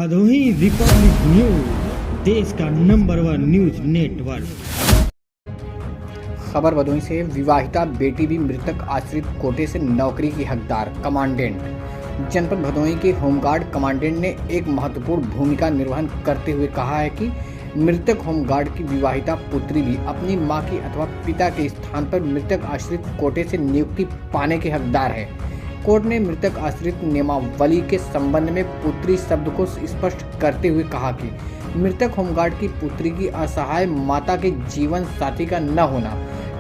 Bhadohi Republic news, देश का number 1 news network. खबर भदोही से। विवाहिता बेटी भी मृतक आश्रित कोटे से नौकरी की हकदार। कमांडेंट जनपद भदोही के होमगार्ड कमांडेंट ने एक महत्वपूर्ण भूमिका निर्वहन करते हुए कहा है कि मृतक होमगार्ड की विवाहिता पुत्री भी अपनी मां की अथवा पिता के स्थान पर मृतक आश्रित कोटे से नियुक्ति पाने के हकदार है। कोर्ट ने मृतक आश्रित नियमावली के संबंध में पुत्री शब्द को स्पष्ट करते हुए कहा कि मृतक होमगार्ड की पुत्री की असहाय माता के जीवन साथी का न होना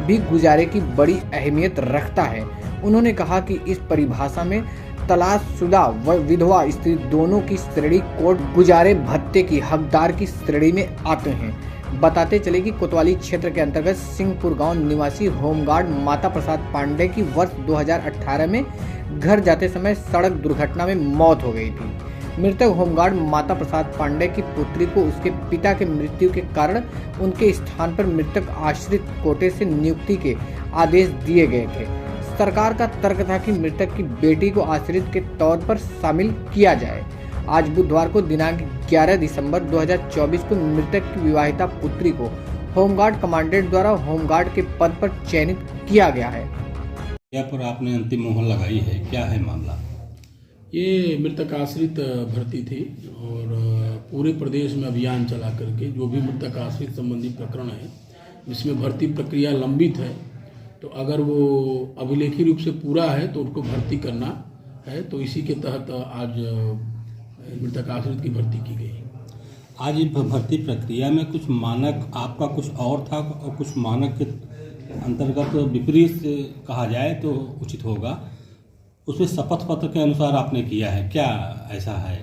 भी गुजारे की बड़ी अहमियत रखता है। उन्होंने कहा कि इस परिभाषा में तलाशशुदा व विधवा स्त्री दोनों की श्रेणी कोर्ट गुजारे भत्ते की हकदार की श्रेणी में आते हैं। बताते चले कि कोतवाली क्षेत्र के अंतर्गत सिंहपुर गांव निवासी होमगार्ड माता प्रसाद पांडे की वर्ष 2018 में घर जाते समय सड़क दुर्घटना में मौत हो गई थी। मृतक होमगार्ड माता प्रसाद पांडे की पुत्री को उसके पिता के मृत्यु के कारण उनके स्थान पर मृतक आश्रित कोटे से नियुक्ति के आदेश दिए गए थे। सरकार का तर्क था कि मृतक की बेटी को आश्रित के तौर पर शामिल किया जाए। आज बुधवार को दिनांक 11 दिसंबर 2024 को मृतक की विवाहिता पुत्री को होमगार्ड कमांडेंट द्वारा होमगार्ड के पद पर चयनित किया गया है। यहाँ पर आपने अंतिम मोहर लगाई है, क्या है मामला? ये मृतक आश्रित भर्ती थी और पूरे प्रदेश में अभियान चला करके जो भी मृतक आश्रित संबंधी प्रकरण है जिसमें भर्ती प्रक्रिया लंबित है, तो अगर वो अभिलेखी रूप से पूरा है तो उनको भर्ती करना है। तो इसी के तहत आज मृतक आश्रित की भर्ती की गई। आज इस भर्ती प्रक्रिया में कुछ मानक, आपका कुछ और था और कुछ मानक के अंतर्गत विपरीत कहा जाए तो उचित होगा। उसमें शपथ पत्र के अनुसार आपने किया है, क्या ऐसा है?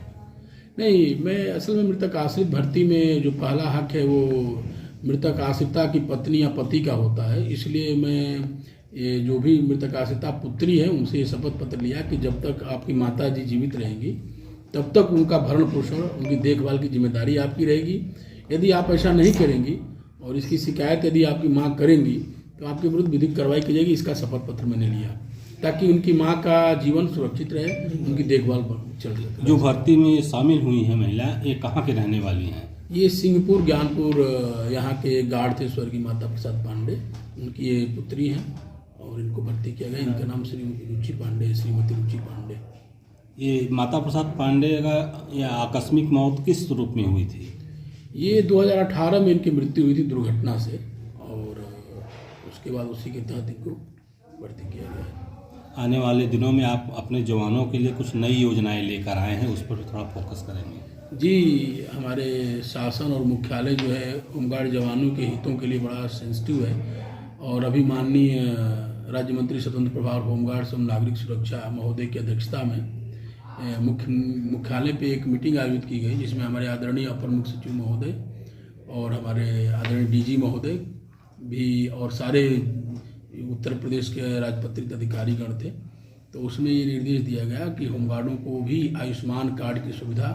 नहीं, मैं असल में मृतक आश्रित भर्ती में जो पहला हक है वो मृतक आश्रिता की पत्नी या पति का होता है। इसलिए मैं ये जो भी मृतक आश्रिता पुत्री है उनसे ये शपथ पत्र लिया कि जब तक आपकी माता जी जीवित रहेंगी तब तक उनका भरण पोषण, उनकी देखभाल की जिम्मेदारी आपकी रहेगी। यदि आप ऐसा नहीं करेंगी और इसकी शिकायत यदि आपकी माँ करेंगी तो आपके विरुद्ध विधिक कार्रवाई की जाएगी। इसका शपथ पत्र मैंने लिया ताकि उनकी माँ का जीवन सुरक्षित रहे, उनकी देखभाल चल सके। जो भर्ती में शामिल हुई है महिला, ये कहाँ के रहने वाली हैं? ये सिंहपुर ज्ञानपुर यहाँ के गार्ड थे स्वर्गीय माता प्रसाद पांडे, उनकी ये पुत्री हैं और इनको भर्ती किया गया। इनका नाम श्री रुचि पांडे, श्रीमती रुचि पांडे। ये माता प्रसाद पांडे का या आकस्मिक मौत किस रूप में हुई थी? ये 2018 में इनकी मृत्यु हुई थी दुर्घटना से और उसके बाद उसी के तहत इनको भर्ती किया गया। आने वाले दिनों में आप अपने जवानों के लिए कुछ नई योजनाएं लेकर आए हैं, उस पर थोड़ा फोकस करेंगे? जी, हमारे शासन और मुख्यालय जो है होमगार्ड जवानों के हितों के लिए बड़ा सेंसिटिव है और अभी माननीय राज्य मंत्री स्वतंत्र प्रभार होमगार्ड एवं नागरिक सुरक्षा महोदय की अध्यक्षता में मुख्यालय पे एक मीटिंग आयोजित की गई जिसमें हमारे आदरणीय अपर मुख्य सचिव महोदय और हमारे आदरणीय डीजी महोदय भी और सारे उत्तर प्रदेश के राजपत्रित अधिकारीगण थे। तो उसमें ये निर्देश दिया गया कि होमगार्डों को भी आयुष्मान कार्ड की सुविधा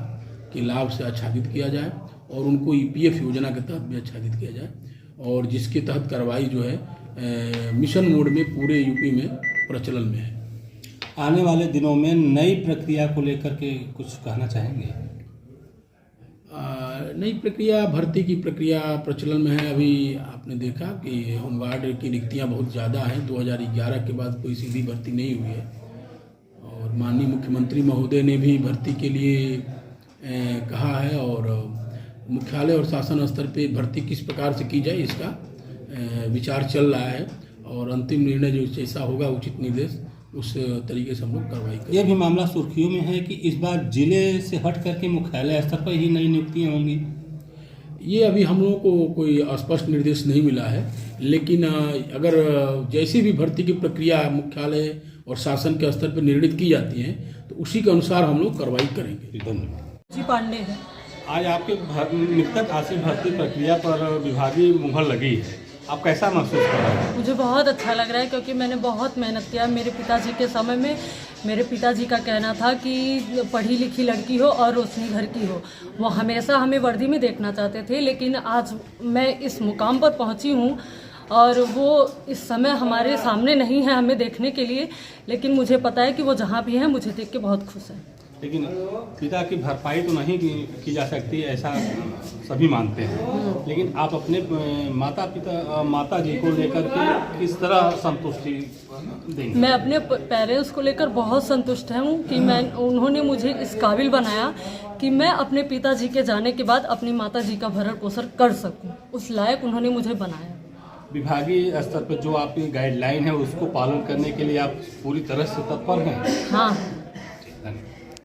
के लाभ से आच्छादित किया जाए और उनको ईपीएफ योजना के तहत भी आच्छादित किया जाए और जिसके तहत कार्रवाई जो है मिशन मोड में पूरे यूपी में प्रचलन में है। आने वाले दिनों में नई प्रक्रिया को लेकर के कुछ कहना चाहेंगे? नई प्रक्रिया, भर्ती की प्रक्रिया प्रचलन में है। अभी आपने देखा कि होमगार्ड की रिक्तियां बहुत ज़्यादा हैं। 2011 के बाद कोई सीधी भर्ती नहीं हुई है और माननीय मुख्यमंत्री महोदय ने भी भर्ती के लिए कहा है और मुख्यालय और शासन स्तर पे भर्ती किस प्रकार से की जाए इसका विचार चल रहा है और अंतिम निर्णय जो जैसा होगा उचित निर्देश उस तरीके से हम लोग कार्रवाई करेंगे। यह भी मामला सुर्खियों में है कि इस बार जिले से हट करके मुख्यालय स्तर पर ही नई नियुक्तियाँ होंगी। ये अभी हम लोगों को कोई स्पष्ट निर्देश नहीं मिला है, लेकिन अगर जैसी भी भर्ती की प्रक्रिया मुख्यालय और शासन के स्तर पर निर्णित की जाती है तो उसी के अनुसार हम लोग कार्रवाई करेंगे। धन्यवाद। जी पांडे है। आज आपके मृतक आश्रित भर्ती प्रक्रिया पर विभागीय मुहर लगी है, आप कैसा महसूस कर रहे हैं? मुझे बहुत अच्छा लग रहा है क्योंकि मैंने बहुत मेहनत किया। मेरे पिताजी के समय में मेरे पिताजी का कहना था कि पढ़ी लिखी लड़की हो और रोशनी घर की हो। वो हमेशा हमें वर्दी में देखना चाहते थे, लेकिन आज मैं इस मुकाम पर पहुंची हूं और वो इस समय हमारे सामने नहीं है हमें देखने के लिए, लेकिन मुझे पता है कि वो जहां भी हैं मुझे देख के बहुत खुश है। लेकिन पिता की भरपाई तो नहीं की जा सकती, ऐसा सभी मानते हैं। लेकिन आप अपने माता जी को लेकर के किस तरह संतुष्टि देंगे? मैं अपने पेरेंट्स को लेकर बहुत संतुष्ट हूँ कि उन्होंने मुझे इस काबिल बनाया कि मैं अपने पिताजी के जाने के बाद अपनी माता जी का भरण पोषण कर सकूँ। उस लायक उन्होंने मुझे बनाया। विभागीय स्तर पर जो आपकी गाइडलाइन है उसको पालन करने के लिए आप पूरी तरह से तत्पर हैं? हाँ। धन्यवाद।